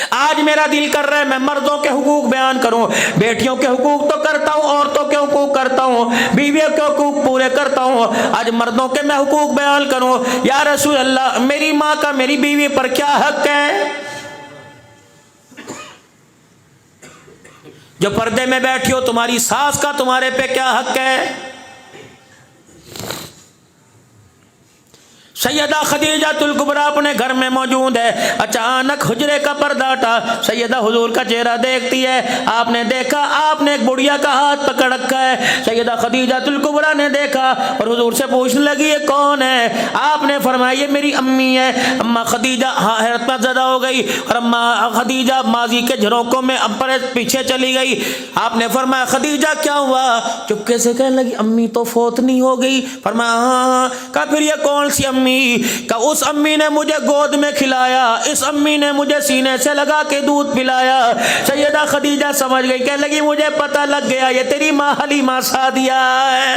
آج میرا دل کر رہا ہے میں مردوں کے حقوق بیان کروں، بیٹیوں کے حقوق تو کرتا ہوں، عورتوں کے حقوق کرتا ہوں، بیویوں کے حقوق پورے کرتا ہوں، آج مردوں کے میں حقوق بیان کروں۔ یا رسول اللہ، میری ماں کا میری بیوی پر کیا حق ہے؟ جو پردے میں بیٹھی ہو، تمہاری ساس کا تمہارے پہ کیا حق ہے؟ سیدہ خدیجہ الکبریٰ اپنے گھر میں موجود ہے، اچانک حجرے کا پردہ ہٹا، سیدہ حضور کا چہرہ دیکھتی ہے، آپ نے دیکھا آپ نے ایک بڑھیا کا ہاتھ پکڑ رکھا ہے۔ سیدہ خدیجہ الکبریٰ نے دیکھا اور حضور سے پوچھنے لگی یہ کون ہے؟ آپ نے فرمایا یہ میری امی ہے۔ اما خدیجہ حیرت میں زدہ ہو گئی اور اما خدیجہ ماضی کے جھروکوں میں پیچھے چلی گئی۔ آپ نے فرمایا خدیجہ کیا ہوا؟ چپکے سے کہنے لگی امی تو فوت نہیں ہو گئی؟ فرمایا ہاں۔ کہا پھر یہ کون سی امی؟ کہ اس امی نے مجھے گود میں کھلایا، اس امی نے مجھے سینے سے لگا کے دودھ پلایا۔ سیدہ خدیجہ سمجھ گئی، کہنے لگی مجھے پتہ لگ گیا یہ تیری ماں حلیمہ سعدیہ ہے۔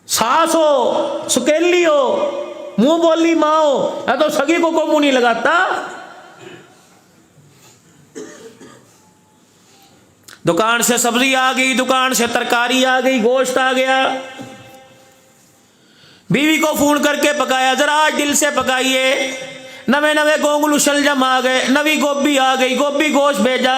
ساس ہو، سکیلی ہو، منہ بولی ماں ہو، یا تو سگی کو منہ نہیں لگاتا۔ دکان سے سبزی آ گئی، دکان سے ترکاری آ گئی، گوشت آ گیا، بیوی کو فون کر کے پکایا ذرا آج دل سے پکائیے۔ نوے گونگلو شلجم آ گئے، نوی گوبھی آ گئی، گوبھی گوشت بھیجا،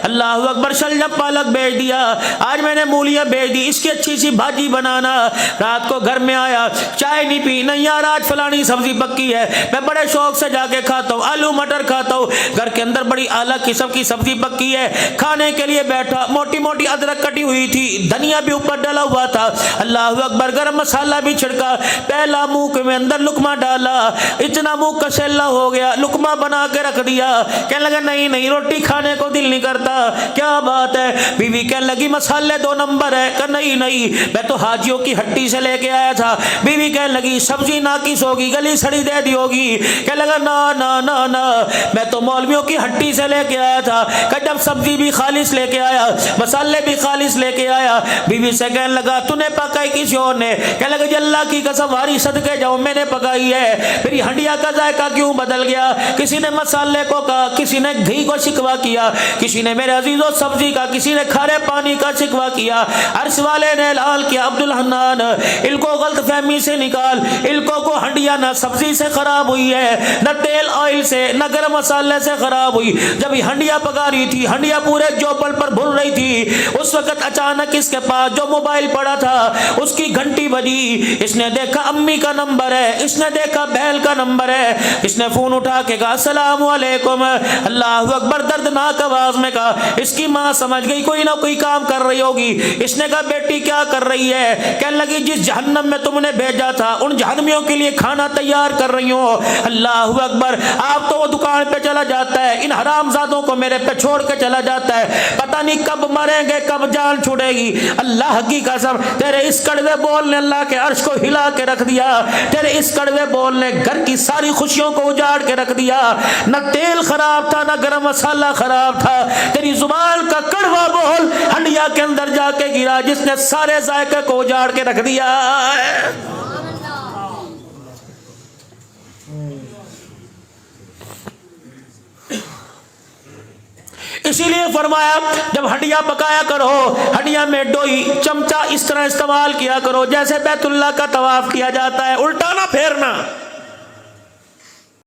اللہ اکبر، شلجم پالک بھیج دیا، آج میں نے مولیاں بھیج دی، اس کی اچھی سی بھاجی بنانا۔ رات کو گھر میں آیا، چائے نہیں پی، نہیں یار آج فلانی سبزی پکی ہے، میں بڑے شوق سے جا کے کھاتا ہوں، آلو مٹر کھاتا ہوں، گھر کے اندر بڑی اعلیٰ قسم کی سبزی پکی ہے۔ کھانے کے لیے بیٹھا، موٹی موٹی ادرک کٹی ہوئی تھی، دھنیا بھی اوپر ڈلا ہوا تھا، اللہ اکبر، گرم مسالہ بھی چھڑکا، پہلا منہ کے میں اندر لقمہ ڈالا، اتنا منہ کسیلا ہو گیا، لقمہ بنا کے رکھ دیا۔ کہنے لگا نہیں روٹی کھانے کو دل نہیں کرتا۔ کیا بات ہے؟ بیوی کہنے لگی مسالے 2 نمبر ہے۔ کہ نہیں میں تو حاجیوں کی ہٹی سے لے کے آیا تھا۔ بیوی کہنے لگی سبزی ناقص ہوگی، گلی سڑی دے دی ہوگی۔ کہنے لگا نا میں تو مولویوں کی ہٹی سے لے کے آیا تھا۔ کہ جب سبزی بھی خالص لے کے آیا، مسالے بھی خالص لے کے آیا، بیوی سے کہنے لگا تو نے پکائی کسی اور نے؟ کہنے لگا جی اللہ کی قسم واری صدقے جاؤ میں نے پکائی ہے۔ پھر یہ ہنڈیا کا ذائقہ کیوں بدل گیا؟ کسی نے مسالے کو کہا، کسی نے گھی کو شکوا کیا، کسی نے میرے عزیزوں سبزی کا، کسی نے کھارے پانی کا شکوا کیا۔ عرش والے نے اعلان کیا عبدل حنان ان کو غلط فہمی سے نکال، ان کو ہنڈیا نہ سبزی سے خراب ہوئی ہے، نہ تیل آئل سے، نہ گرم مسالے سے خراب ہوئی۔ جب یہ ہنڈیا پکا رہی تھی، ہنڈیا پورے جوپل پر بھن رہی تھی، اس وقت اچانک اس کے پاس جو موبائل پڑا تھا اس کی گھنٹی بجی، اس نے دیکھا امی کا نمبر ہے، اس نے دیکھا بہل کا نمبر ہے، اس نے فون اٹھا کے کہا السلام علیکم، اللہ اکبر، دردناک آواز میں کہا۔ اس کی ماں سمجھ گئی کوئی نہ کوئی کام کر رہی ہوگی۔ اس نے کہا بیٹی کیا کر رہی ہے؟ کہنے لگی جس جہنم میں تم نے بھیجا تھا ان جہنمیوں کے لیے کھانا تیار کر رہی ہوں۔ اللہ اکبر، آپ تو وہ دکان پہ چلا جاتا ہے، ان حرام زادوں کو میرے پہ چھوڑ کے چلا جاتا ہے، پتہ نہیں کب مریں گے کب جان چھوڑے گی۔ اللہ کی قسم تیرے اس کڑوے بول نے اللہ کے عرش کو ہلا کے رکھ دیا، تیرے اس کڑوے بول نے گھر کی ساری خوشیوں کو اجاڑ کے رکھ دیا۔ نہ تیل خراب تھا، نہ گرم مسالہ خراب تھا، تیری زبان کا کڑوا بول ہنڈیا کے اندر جا کے گرا جس نے سارے ذائقے کو اجاڑ کے رکھ دیا ہے۔ اسی لیے فرمایا جب ہنڈیا پکایا کرو، ہنڈیا میں ڈوئی چمچہ اس طرح استعمال کیا کرو جیسے بیت اللہ کا طواف کیا جاتا ہے، الٹا نہ پھیرنا۔